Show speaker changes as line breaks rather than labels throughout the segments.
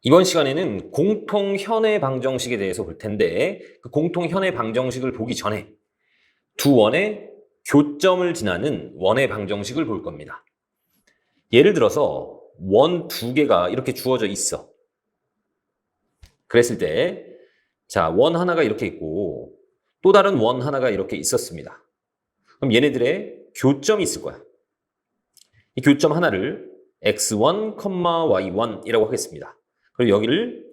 이번 시간에는 공통현의 방정식에 대해서 볼 텐데 그 공통현의 방정식을 보기 전에 두 원의 교점을 지나는 원의 방정식을 볼 겁니다. 예를 들어서 원 두 개가 이렇게 주어져 있어. 그랬을 때 자, 원 하나가 이렇게 있고 또 다른 원 하나가 이렇게 있었습니다. 그럼 얘네들의 교점이 있을 거야. 이 교점 하나를 x1, y1이라고 하겠습니다. 그리고 여기를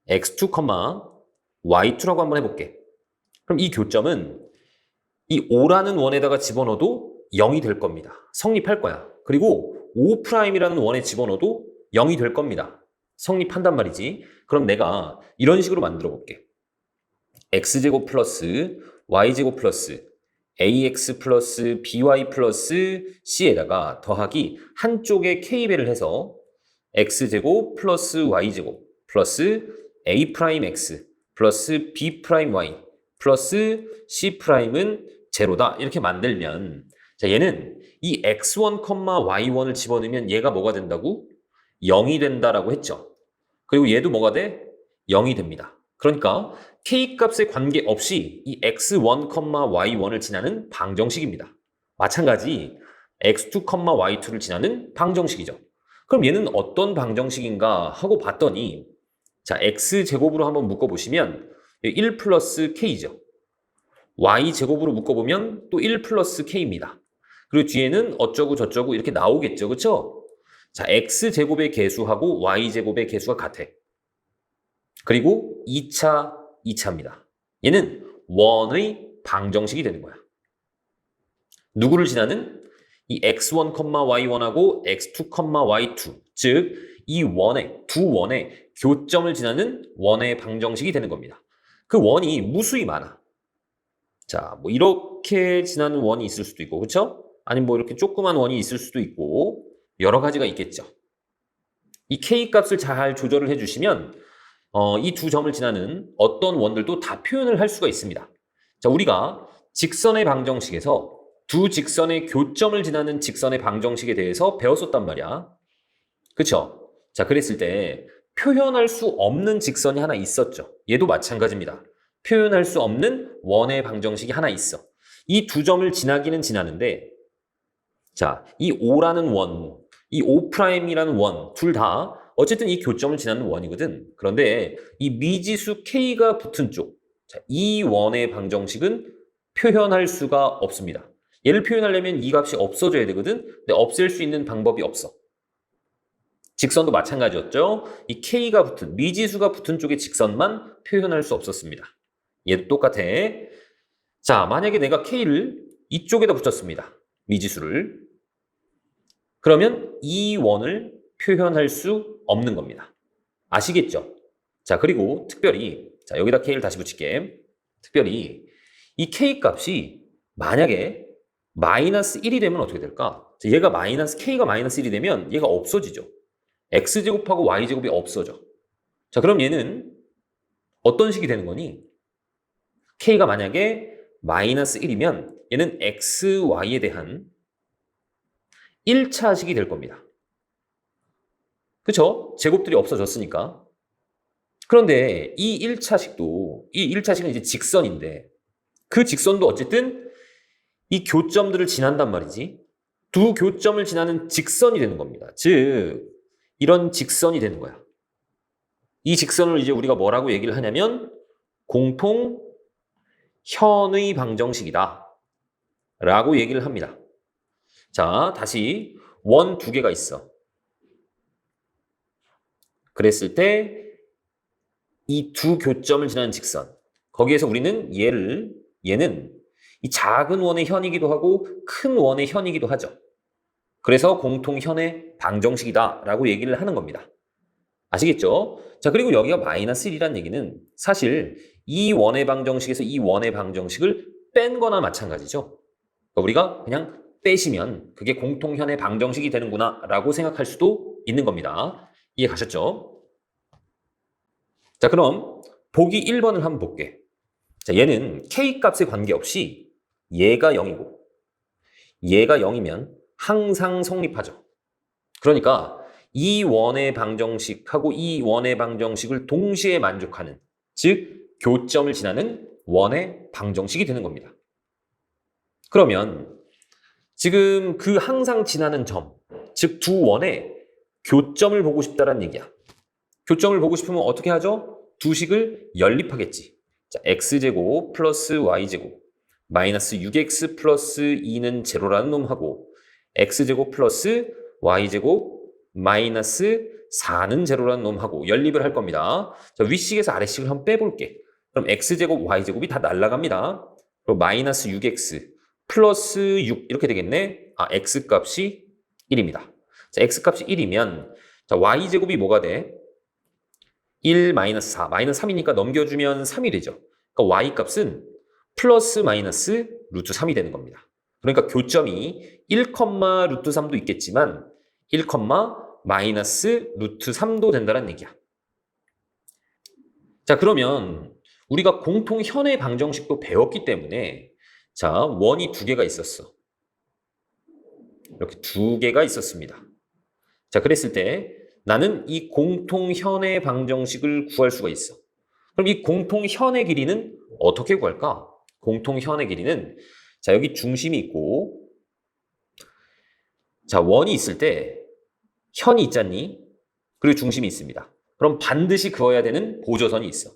x2, y2라고 한번 해볼게. 그럼 이 교점은 이 5라는 원에다가 집어넣어도 0이 될 겁니다. 성립할 거야. 그리고 5'이라는 원에 집어넣어도 0이 될 겁니다. 성립한단 말이지. 그럼 내가 이런 식으로 만들어 볼게. x제곱 플러스 y제곱 플러스 ax 플러스 by 플러스 c에다가 더하기 한쪽에 k배를 해서 x제곱 플러스 y제곱 플러스 a'x 플러스 b'y 플러스 c'은 제로다 이렇게 만들면 자 얘는 이 x1, y1을 집어넣으면 얘가 뭐가 된다고? 0이 된다라고 했죠. 그리고 얘도 뭐가 돼? 0이 됩니다. 그러니까 k값에 관계없이 이 x1, y1을 지나는 방정식입니다. 마찬가지 x2, y2를 지나는 방정식이죠. 그럼 얘는 어떤 방정식인가 하고 봤더니 자 x제곱으로 한번 묶어보시면 1 플러스 k죠. y제곱으로 묶어보면 또 1 플러스 k입니다. 그리고 뒤에는 어쩌고 저쩌고 이렇게 나오겠죠. 그렇죠? 자 x제곱의 개수하고 y제곱의 개수가 같아. 그리고 2차입니다. 얘는 원의 방정식이 되는 거야. 누구를 지나는? 이 x1, y1하고 x2, y2 즉 이 원의 두 원의 교점을 지나는 원의 방정식이 되는 겁니다. 그 원이 무수히 많아. 자, 뭐 이렇게 지나는 원이 있을 수도 있고 그렇죠? 아니면 뭐 이렇게 조그만 원이 있을 수도 있고 여러 가지가 있겠죠. 이 k 값을 잘 조절을 해주시면 이 두 점을 지나는 어떤 원들도 다 표현을 할 수가 있습니다. 자, 우리가 직선의 방정식에서 두 직선의 교점을 지나는 직선의 방정식에 대해서 배웠었단 말이야. 그쵸? 자, 그랬을 때 표현할 수 없는 직선이 하나 있었죠. 얘도 마찬가지입니다. 표현할 수 없는 원의 방정식이 하나 있어. 이 두 점을 지나기는 지나는데 자, 이 5라는 원, 이 5'이라는 원, 둘 다 어쨌든 이 교점을 지나는 원이거든. 그런데 이 미지수 k가 붙은 쪽, 자, 이 원의 방정식은 표현할 수가 없습니다. 얘를 표현하려면 이 값이 없어져야 되거든. 근데 없앨 수 있는 방법이 없어. 직선도 마찬가지였죠. 이 k가 붙은, 미지수가 붙은 쪽의 직선만 표현할 수 없었습니다. 얘도 똑같아. 자, 만약에 내가 k를 이쪽에다 붙였습니다. 미지수를. 그러면 이 원을 표현할 수 없는 겁니다. 아시겠죠? 자, 그리고 특별히 자, 여기다 k를 다시 붙일게. 특별히 이 k 값이 만약에 마이너스 1이 되면 어떻게 될까? 자, 얘가 k가 마이너스 1이 되면 얘가 없어지죠. x제곱하고 y제곱이 없어져. 자, 그럼 얘는 어떤 식이 되는 거니? k가 만약에 마이너스 1이면 얘는 x, y에 대한 1차식이 될 겁니다. 그쵸? 제곱들이 없어졌으니까. 그런데 이 1차식은 이제 직선인데 그 직선도 어쨌든 이 교점들을 지난단 말이지. 두 교점을 지나는 직선이 되는 겁니다. 즉 이런 직선이 되는 거야. 이 직선을 이제 우리가 뭐라고 얘기를 하냐면 공통 현의 방정식이다 라고 얘기를 합니다. 자, 다시 원 두 개가 있어. 그랬을 때 이 두 교점을 지나는 직선, 거기에서 우리는 얘는 이 작은 원의 현이기도 하고 큰 원의 현이기도 하죠. 그래서 공통현의 방정식이다 라고 얘기를 하는 겁니다. 아시겠죠? 자, 그리고 여기가 마이너스 1이라는 얘기는 사실 이 원의 방정식에서 이 원의 방정식을 뺀 거나 마찬가지죠. 그러니까 우리가 그냥 빼시면 그게 공통현의 방정식이 되는구나 라고 생각할 수도 있는 겁니다. 이해 가셨죠? 자, 그럼 보기 1번을 한번 볼게. 자, 얘는 k값에 관계없이 얘가 0이고 얘가 0이면 항상 성립하죠. 그러니까 이 원의 방정식하고 이 원의 방정식을 동시에 만족하는, 즉 교점을 지나는 원의 방정식이 되는 겁니다. 그러면 지금 그 항상 지나는 점, 즉 두 원의 교점을 보고 싶다는 얘기야. 교점을 보고 싶으면 어떻게 하죠? 두 식을 연립하겠지. 자, x제곱 플러스 y제곱 마이너스 6x 플러스 2는 제로라는 놈하고 x제곱 플러스 y제곱 마이너스 4는 제로라는 놈하고 연립을 할 겁니다. 자, 윗식에서 아래식을 한번 빼볼게. 그럼 x제곱 y제곱이 다 날라갑니다. 그럼 마이너스 6x 플러스 6 이렇게 되겠네. 아, x값이 1입니다. 자, x값이 1이면 자, y제곱이 뭐가 돼? 1 마이너스 4, 마이너스 3이니까 넘겨주면 3이 되죠. 그러니까 y값은 플러스 마이너스 루트 3이 되는 겁니다. 그러니까 교점이 1, 루트 3도 있겠지만 1, 마이너스 루트 3도 된다는 얘기야. 자, 그러면 우리가 공통현의 방정식도 배웠기 때문에 자, 원이 두 개가 있었어. 이렇게 두 개가 있었습니다. 자, 그랬을 때 나는 이 공통현의 방정식을 구할 수가 있어. 그럼 이 공통현의 길이는 어떻게 구할까? 공통현의 길이는 자, 여기 중심이 있고 자, 원이 있을 때 현이 있잖니? 그리고 중심이 있습니다. 그럼 반드시 그어야 되는 보조선이 있어.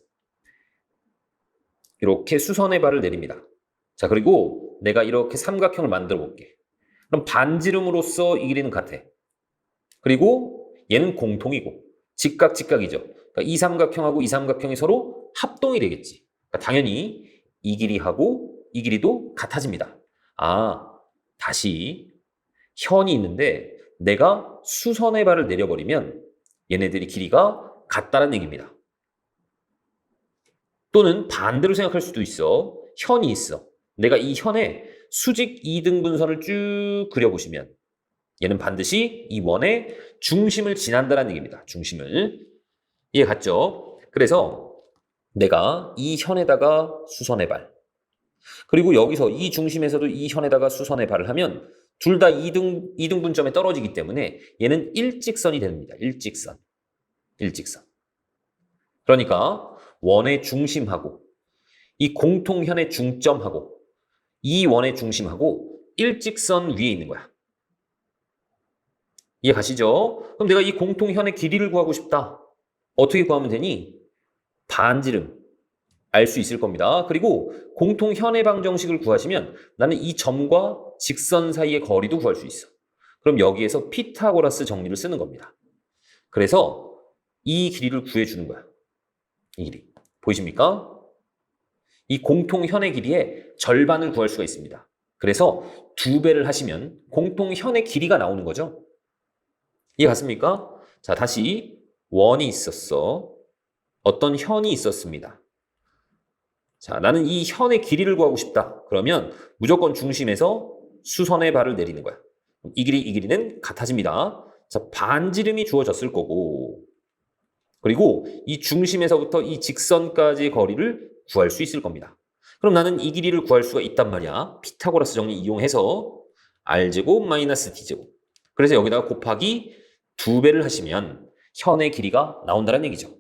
이렇게 수선의 발을 내립니다. 자, 그리고 내가 이렇게 삼각형을 만들어 볼게. 그럼 반지름으로서 이 길이는 같아. 그리고 얘는 공통이고 직각이죠. 그러니까 이 삼각형하고 이 삼각형이 서로 합동이 되겠지. 그러니까 당연히 이 길이하고 이 길이도 같아집니다. 아, 다시 현이 있는데 내가 수선의 발을 내려버리면 얘네들이 길이가 같다는 얘기입니다. 또는 반대로 생각할 수도 있어. 현이 있어. 내가 이 현에 수직 2등분선을 쭉 그려보시면 얘는 반드시 이 원의 중심을 지난다는 얘기입니다. 중심을. 이해 갔죠? 그래서 내가 이 현에다가 수선의 발, 그리고 여기서 이 중심에서도 이 현에다가 수선의 발을 하면 둘 다 2등분점에 떨어지기 때문에 얘는 일직선이 됩니다. 일직선. 그러니까 원의 중심하고 이 공통현의 중점하고 이 원의 중심하고 일직선 위에 있는 거야. 이해 가시죠? 그럼 내가 이 공통현의 길이를 구하고 싶다. 어떻게 구하면 되니? 반지름 알 수 있을 겁니다. 그리고 공통현의 방정식을 구하시면 나는 이 점과 직선 사이의 거리도 구할 수 있어. 그럼 여기에서 피타고라스 정리를 쓰는 겁니다. 그래서 이 길이를 구해주는 거야. 이 길이. 보이십니까? 이 공통현의 길이의 절반을 구할 수가 있습니다. 그래서 2배를 하시면 공통현의 길이가 나오는 거죠. 이해 갔습니까? 자, 다시 원이 있었어. 어떤 현이 있었습니다. 자, 나는 이 현의 길이를 구하고 싶다. 그러면 무조건 중심에서 수선의 발을 내리는 거야. 이 길이는 같아집니다. 자, 반지름이 주어졌을 거고 그리고 이 중심에서부터 이 직선까지의 거리를 구할 수 있을 겁니다. 그럼 나는 이 길이를 구할 수가 있단 말이야. 피타고라스 정리 이용해서 r제곱 마이너스 d제곱. 그래서 여기다가 곱하기 2배를 하시면 현의 길이가 나온다는 얘기죠.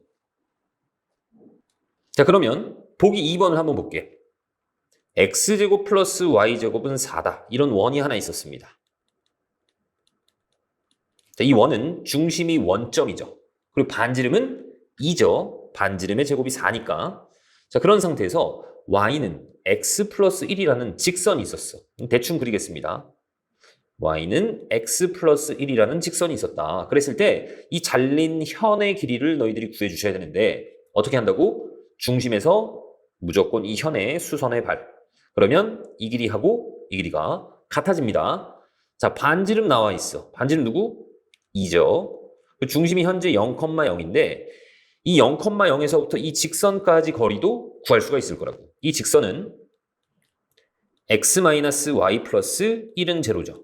자, 그러면 보기 2번을 한번 볼게. x제곱 플러스 y제곱은 4다. 이런 원이 하나 있었습니다. 자, 이 원은 중심이 원점이죠. 그리고 반지름은 2죠. 반지름의 제곱이 4니까. 자, 그런 상태에서 y는 x 플러스 1이라는 직선이 있었어. 대충 그리겠습니다. y는 x 플러스 1이라는 직선이 있었다. 그랬을 때 이 잘린 현의 길이를 너희들이 구해주셔야 되는데 어떻게 한다고? 중심에서 무조건 이 현의 수선의 발. 그러면 이 길이하고 이 길이가 같아집니다. 자, 반지름 나와 있어. 반지름 누구? 2죠. 중심이 현재 0,0인데 이 0,0에서부터 이 직선까지 거리도 구할 수가 있을 거라고. 이 직선은 x-y 플러스 1은 제로죠.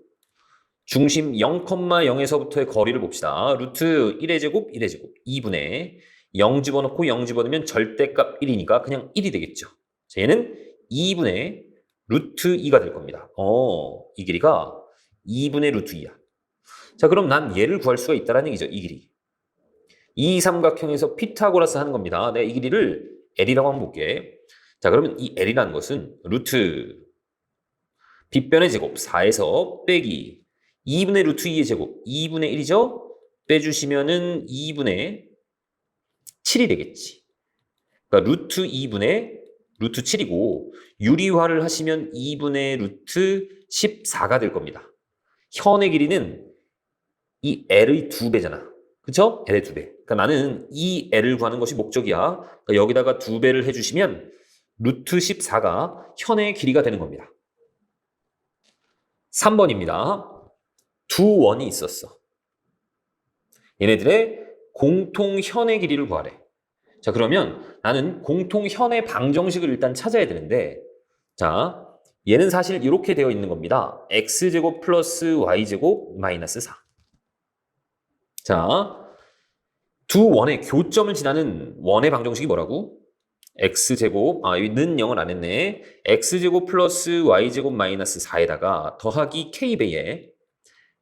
중심 0,0에서부터의 거리를 봅시다. 루트 1의 제곱, 1의 제곱, 2분의 0 집어넣고 0 집어넣으면 절대값 1이니까 그냥 1이 되겠죠. 자, 얘는 2분의 루트 2가 될 겁니다. 이 길이가 2분의 루트 2야. 자, 그럼 난 얘를 구할 수가 있다는 얘기죠. 이 길이. 이 삼각형에서 피타고라스 하는 겁니다. 내가 이 길이를 L이라고 한번 볼게. 자, 그러면 이 L이라는 것은 루트 빗변의 제곱 4에서 빼기 2분의 루트 2의 제곱 2분의 1이죠? 빼주시면은 2분의 7이 되겠지. 그러니까 루트 2분의 루트 7이고 유리화를 하시면 2분의 루트 14가 될 겁니다. 현의 길이는 이 L의 2배잖아. 그쵸? L의 2배. 그러니까 나는 이 L을 구하는 것이 목적이야. 그러니까 여기다가 2배를 해주시면 루트 14가 현의 길이가 되는 겁니다. 3번입니다. 두 원이 있었어. 얘네들의 공통현의 길이를 구하래. 자, 그러면 나는 공통현의 방정식을 일단 찾아야 되는데, 자, 얘는 사실 이렇게 되어 있는 겁니다. x제곱 플러스 y제곱 마이너스 4. 자, 두 원의 교점을 지나는 원의 방정식이 뭐라고? x제곱, 여기 는 0을 안 했네. x제곱 플러스 y제곱 마이너스 4에다가 더하기 k배에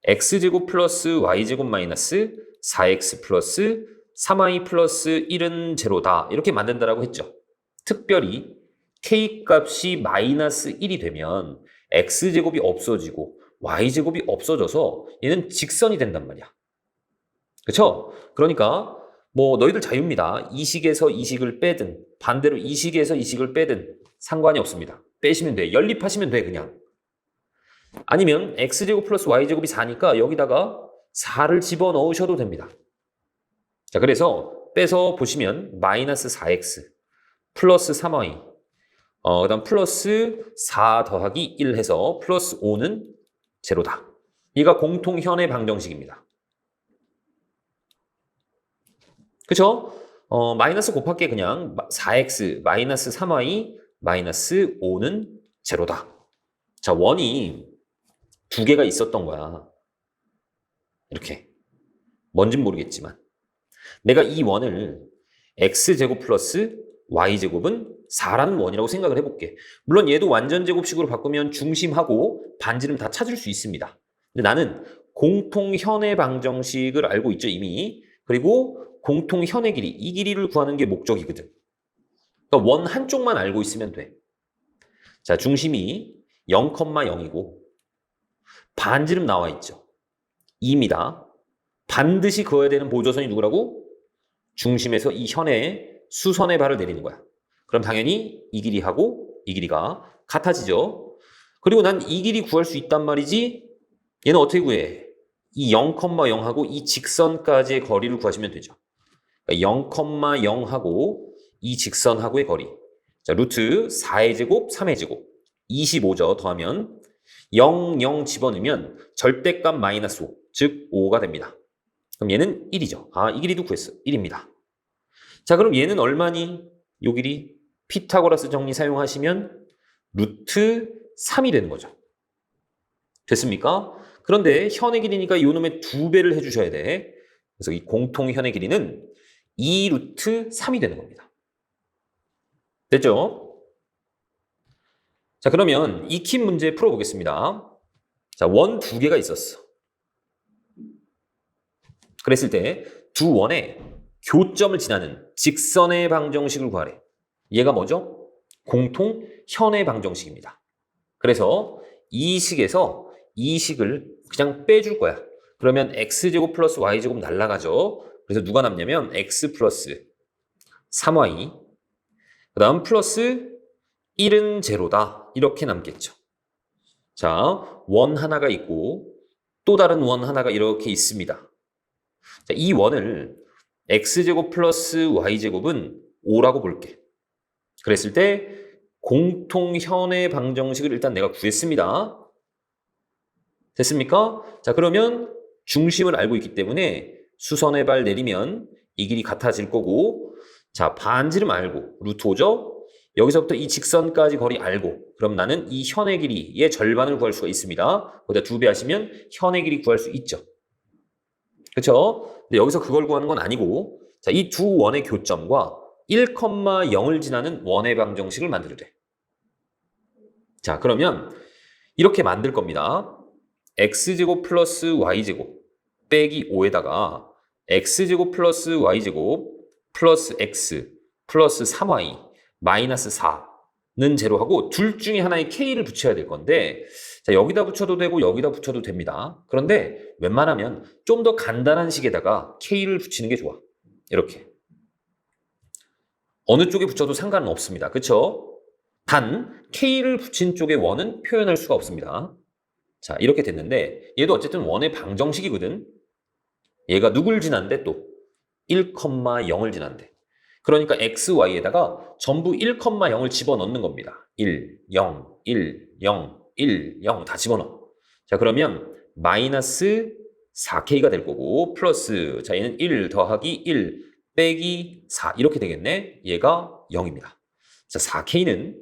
x제곱 플러스 y제곱 마이너스 4x 플러스 3y 플러스 1은 제로다. 이렇게 만든다라고 했죠. 특별히 k 값이 마이너스 1이 되면 x제곱이 없어지고 y제곱이 없어져서 얘는 직선이 된단 말이야. 그쵸? 그러니까 뭐 너희들 자유입니다. 이 식에서 이 식을 빼든 반대로 이 식에서 이 식을 빼든 상관이 없습니다. 빼시면 돼. 연립하시면 돼 그냥. 아니면 x제곱 플러스 y제곱이 4니까 여기다가 4를 집어넣으셔도 됩니다. 자, 그래서 빼서 보시면 마이너스 4x 플러스 3y 그 다음 플러스 4 더하기 1 해서 플러스 5는 제로다. 이가 공통현의 방정식입니다. 그쵸? 마이너스 곱할게 그냥 4x 마이너스 3y 마이너스 5는 제로다. 자, 원이 두 개가 있었던 거야. 이렇게. 뭔진 모르겠지만. 내가 이 원을 x제곱 플러스 y제곱은 4라는 원이라고 생각을 해볼게. 물론 얘도 완전제곱식으로 바꾸면 중심하고 반지름 다 찾을 수 있습니다. 근데 나는 공통현의 방정식을 알고 있죠, 이미. 그리고 공통현의 길이, 이 길이를 구하는 게 목적이거든. 그러니까 원 한쪽만 알고 있으면 돼. 자, 중심이 0,0이고 반지름 나와 있죠. 2입니다. 반드시 그어야 되는 보조선이 누구라고? 중심에서 이 현의 수선의 발을 내리는 거야. 그럼 당연히 이 길이하고 이 길이가 같아지죠. 그리고 난 이 길이 구할 수 있단 말이지. 얘는 어떻게 구해? 이 0,0하고 이 직선까지의 거리를 구하시면 되죠. 그러니까 0,0하고 이 직선하고의 거리. 자, 루트 4의 제곱, 3의 제곱. 25죠. 더하면 0, 0 집어넣으면 절대값 마이너스 5, 즉 5가 됩니다. 그럼 얘는 1이죠. 이 길이도 구했어. 1입니다. 자, 그럼 얘는 얼마니? 요 길이 피타고라스 정리 사용하시면 루트 3이 되는 거죠. 됐습니까? 그런데 현의 길이니까 요 놈의 2배를 해주셔야 돼. 그래서 이 공통현의 길이는 2 루트 3이 되는 겁니다. 됐죠? 자, 그러면 익힌 문제 풀어보겠습니다. 자, 원 2개가 있었어. 그랬을 때 두 원의 교점을 지나는 직선의 방정식을 구하래. 얘가 뭐죠? 공통현의 방정식입니다. 그래서 이 식에서 이 식을 그냥 빼줄 거야. 그러면 x제곱 플러스 y제곱 날라가죠. 그래서 누가 남냐면 x 플러스 3y 그 다음 플러스 1은 제로다. 이렇게 남겠죠. 자, 원 하나가 있고 또 다른 원 하나가 이렇게 있습니다. 자, 이 원을 x제곱 플러스 y제곱은 5라고 볼게. 그랬을 때 공통현의 방정식을 일단 내가 구했습니다. 됐습니까? 자, 그러면 중심을 알고 있기 때문에 수선의 발 내리면 이 길이 같아질 거고, 자, 반지름 알고 루트 5죠? 여기서부터 이 직선까지 거리 알고, 그럼 나는 이 현의 길이의 절반을 구할 수가 있습니다. 거기다 2배 하시면 현의 길이 구할 수 있죠. 그렇죠? 근데 여기서 그걸 구하는 건 아니고, 자, 이 두 원의 교점과 1,0을 지나는 원의 방정식을 만들래. 자, 그러면 이렇게 만들 겁니다. x제곱 플러스 y제곱 빼기 5에다가 x제곱 플러스 y제곱 플러스 x 플러스 3y 마이너스 4는 제로하고 둘 중에 하나에 k를 붙여야 될 건데 자, 여기다 붙여도 되고 여기다 붙여도 됩니다. 그런데 웬만하면 좀 더 간단한 식에다가 k를 붙이는 게 좋아. 이렇게. 어느 쪽에 붙여도 상관은 없습니다. 그쵸? 단 k를 붙인 쪽의 원은 표현할 수가 없습니다. 자, 이렇게 됐는데 얘도 어쨌든 원의 방정식이거든. 얘가 누굴 지난데 또 1,0을 지난데. 그러니까 x, y에다가 전부 1,0을 집어넣는 겁니다. 1, 0, 1, 0, 1, 0 다 집어넣어. 자, 그러면 마이너스 4k가 될 거고 플러스 자, 얘는 1 더하기 1 빼기 4 이렇게 되겠네. 얘가 0입니다. 자, 4k는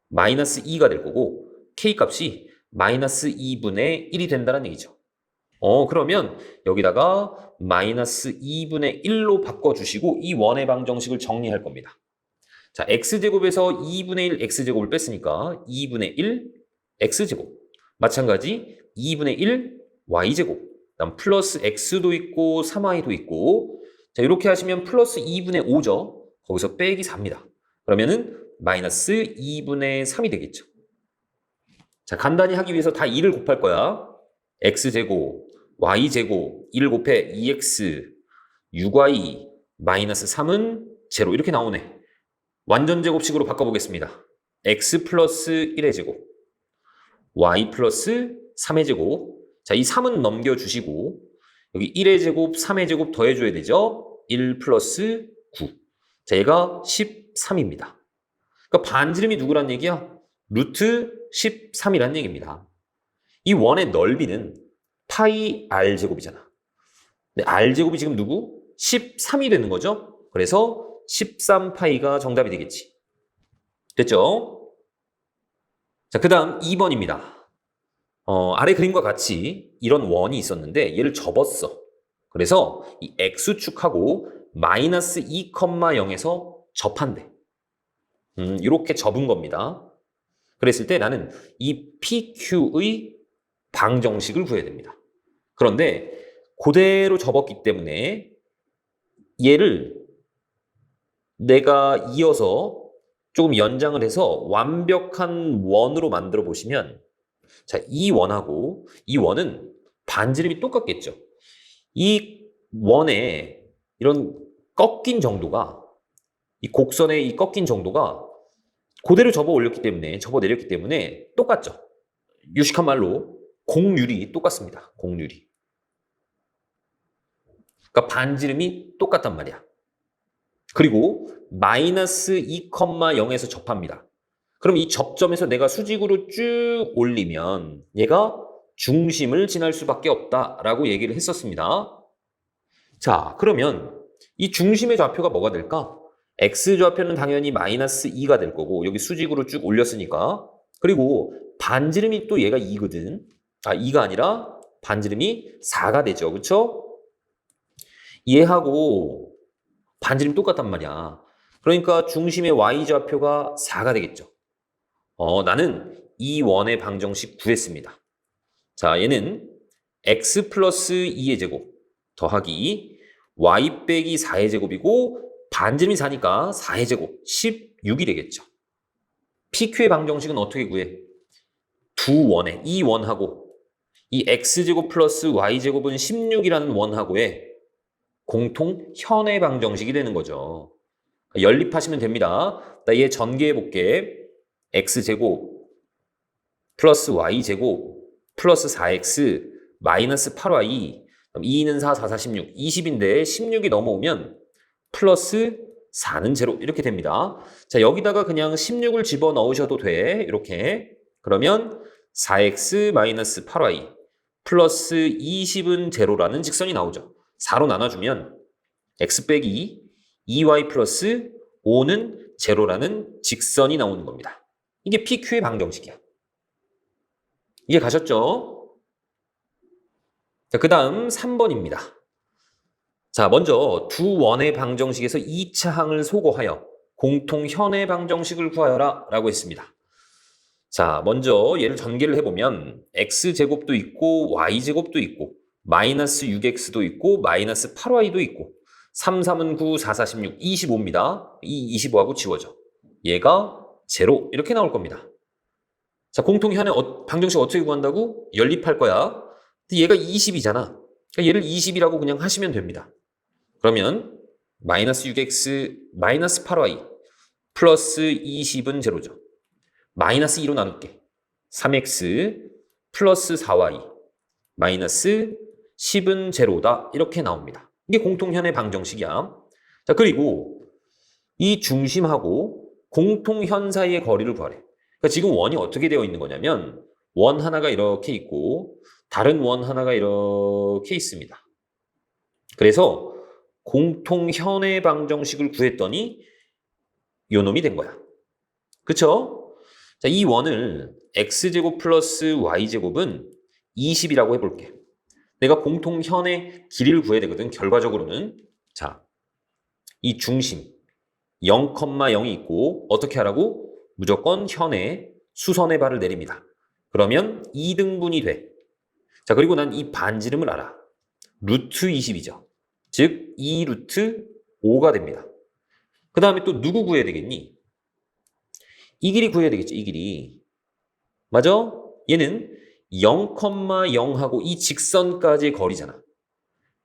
마이너스 2가 될 거고 k 값이 마이너스 2분의 1이 된다는 얘기죠. 그러면 여기다가 마이너스 2분의 1로 바꿔주시고 이 원의 방정식을 정리할 겁니다. 자, x제곱에서 2분의 1 x제곱을 뺐으니까 2분의 1 x제곱. 마찬가지 2분의 1 y제곱. 그다음 플러스 x도 있고 3y도 있고 자, 이렇게 하시면 플러스 2분의 5죠. 거기서 빼기 4입니다. 그러면은 마이너스 2분의 3이 되겠죠. 자, 간단히 하기 위해서 다 2를 곱할 거야. x제곱, y제곱, 1 곱해 2x, 6y, 마이너스 3은 제로 이렇게 나오네. 완전 제곱식으로 바꿔보겠습니다. x 플러스 1의 제곱, y 플러스 3의 제곱. 자, 이 3은 넘겨주시고 여기 1의 제곱, 3의 제곱 더해줘야 되죠. 1 플러스 9. 자, 얘가 13입니다. 그러니까 반지름이 누구란 얘기야? 루트 13이란 얘기입니다. 이 원의 넓이는 파이 r제곱이잖아. 근데 r제곱이 지금 누구? 13이 되는 거죠? 그래서 13파이가 정답이 되겠지. 됐죠? 자, 그 다음 2번입니다. 아래 그림과 같이 이런 원이 있었는데 얘를 접었어. 그래서 이 x축하고 마이너스 2,0에서 접한대. 이렇게 접은 겁니다. 그랬을 때 나는 이 PQ의 방정식을 구해야 됩니다. 그런데 그대로 접었기 때문에 얘를 내가 이어서 조금 연장을 해서 완벽한 원으로 만들어 보시면 자, 이 원하고 이 원은 반지름이 똑같겠죠. 이 원의 이런 꺾인 정도가 이 곡선의 이 꺾인 정도가 그대로 접어 내렸기 때문에 똑같죠. 유식한 말로 곡률이 똑같습니다. 곡률이. 그러니까 반지름이 똑같단 말이야. 그리고 마이너스 2,0에서 접합니다. 그럼 이 접점에서 내가 수직으로 쭉 올리면 얘가 중심을 지날 수밖에 없다라고 얘기를 했었습니다. 자, 그러면 이 중심의 좌표가 뭐가 될까? x좌표는 당연히 마이너스 2가 될 거고 여기 수직으로 쭉 올렸으니까 그리고 반지름이 또 얘가 2거든. 2가 아니라 반지름이 4가 되죠. 그렇죠? 얘하고 반지름이 똑같단 말이야. 그러니까 중심의 y좌표가 4가 되겠죠. 나는 이 원의 방정식 구했습니다. 자, 얘는 x 플러스 2의 제곱 더하기 y 빼기 4의 제곱이고 반지름이 4니까 4의 제곱 16이 되겠죠. PQ의 방정식은 어떻게 구해? 두 원에 이 원하고 이 x제곱 플러스 y제곱은 16이라는 원하고의 공통 현의 방정식이 되는 거죠. 연립하시면 됩니다. 나 얘 전개해 볼게. x제곱 플러스 y제곱 플러스 4x 마이너스 8y 2는 4, 4, 4, 16 20인데 16이 넘어오면 플러스 4는 제로 이렇게 됩니다. 자, 여기다가 그냥 16을 집어넣으셔도 돼. 이렇게. 그러면 4x 마이너스 8y 플러스 20은 제로라는 직선이 나오죠. 4로 나눠주면 x 빼기 2y 플러스 5는 제로라는 직선이 나오는 겁니다. 이게 PQ의 방정식이야. 이해 가셨죠? 자, 그 다음 3번입니다. 자, 먼저 두 원의 방정식에서 2차 항을 소거하여 공통 현의 방정식을 구하여라 라고 했습니다. 자, 먼저 얘를 전개를 해보면 x제곱도 있고 y제곱도 있고 마이너스 6x도 있고 마이너스 8y도 있고 3, 3은 9, 4, 4, 16, 25입니다. 이 25하고 지워져. 얘가 제로 이렇게 나올 겁니다. 자, 공통현의 방정식 어떻게 구한다고? 연립할 거야. 근데 얘가 20이잖아. 그러니까 얘를 20이라고 그냥 하시면 됩니다. 그러면 마이너스 6x 마이너스 8y 플러스 20은 제로죠. 마이너스 2로 나눌게. 3x 플러스 4y 마이너스 10은 제로다. 이렇게 나옵니다. 이게 공통현의 방정식이야. 자, 그리고 이 중심하고 공통현 사이의 거리를 구하래. 그러니까 지금 원이 어떻게 되어 있는 거냐면 원 하나가 이렇게 있고 다른 원 하나가 이렇게 있습니다. 그래서 공통현의 방정식을 구했더니 요 놈이 된 거야. 그쵸? 자, 이 원을 x제곱 플러스 y제곱은 20이라고 해볼게. 내가 공통현의 길이를 구해야 되거든. 결과적으로는. 자, 이 중심 0,0이 있고 어떻게 하라고? 무조건 현의 수선의 발을 내립니다. 그러면 2등분이 돼. 자, 그리고 난 이 반지름을 알아. 루트 20이죠. 즉 2 루트 5가 됩니다. 그 다음에 또 누구 구해야 되겠니? 이 길이 구해야 되겠지. 이 길이. 맞아? 얘는 0,0하고 이 직선까지의 거리잖아.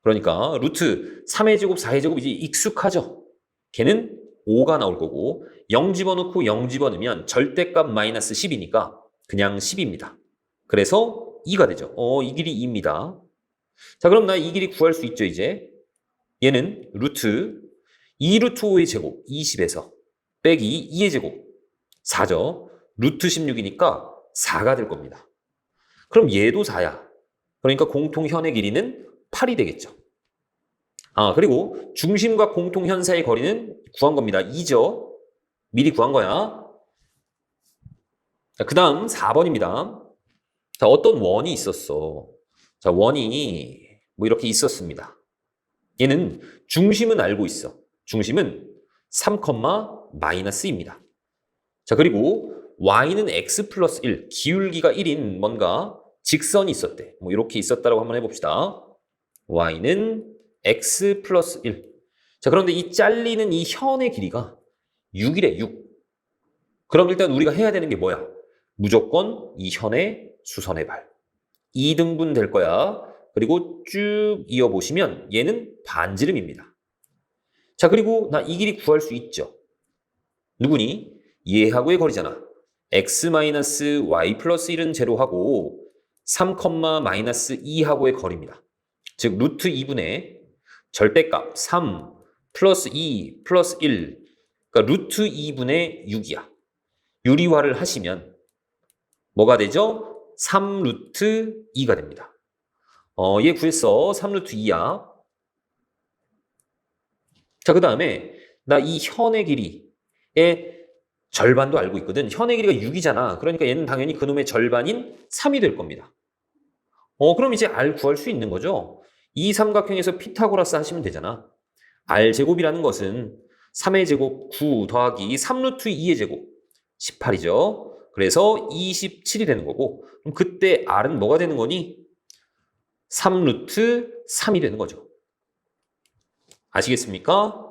그러니까 루트 3의 제곱, 4의 제곱 이제 익숙하죠? 걔는 5가 나올 거고 0 집어넣고 0 집어넣으면 절대값 마이너스 10이니까 그냥 10입니다. 그래서 2가 되죠. 이 길이 2입니다. 자, 그럼 나 이 길이 구할 수 있죠, 이제. 얘는 루트 2 루트 5의 제곱 20에서 빼기 2의 제곱 4죠. 루트 16이니까 4가 될 겁니다. 그럼 얘도 4야. 그러니까 공통현의 길이는 8이 되겠죠. 그리고 중심과 공통현 사이의 거리는 구한 겁니다. 2죠. 미리 구한 거야. 자, 그 다음 4번입니다. 자, 어떤 원이 있었어. 자, 원이 뭐 이렇게 있었습니다. 얘는 중심은 알고 있어. 중심은 3, 마이너스입니다. 자, 그리고 y는 x 플러스 1, 기울기가 1인 뭔가 직선이 있었대. 뭐 이렇게 있었다라고 한번 해봅시다. y는 x 플러스 1. 자, 그런데 이 잘리는 이 현의 길이가 6이래, 6. 그럼 일단 우리가 해야 되는 게 뭐야? 무조건 이 현의 수선의 발. 2등분 될 거야. 그리고 쭉 이어보시면 얘는 반지름입니다. 자, 그리고 나 이 길이 구할 수 있죠. 누구니? 얘하고의 거리잖아. x 마이너스 y 플러스 1은 제로하고 3, 마이너스 2하고의 거리입니다. 즉 루트 2분의 절대값 3 플러스 2 플러스 1, 그러니까 루트 2분의 6이야. 유리화를 하시면 뭐가 되죠? 3 루트 2가 됩니다. 얘 구했어. 3 루트 2야. 자, 그 다음에 나 이 현의 길이의 절반도 알고 있거든. 현의 길이가 6이잖아. 그러니까 얘는 당연히 그놈의 절반인 3이 될 겁니다. 그럼 이제 r 구할 수 있는 거죠. 이 삼각형에서 피타고라스 하시면 되잖아. r제곱이라는 것은 3의 제곱 9 더하기 3 루트 2의 제곱 18이죠. 그래서 27이 되는 거고, 그럼 그때 r은 뭐가 되는 거니? 3 루트 3이 되는 거죠. 아시겠습니까?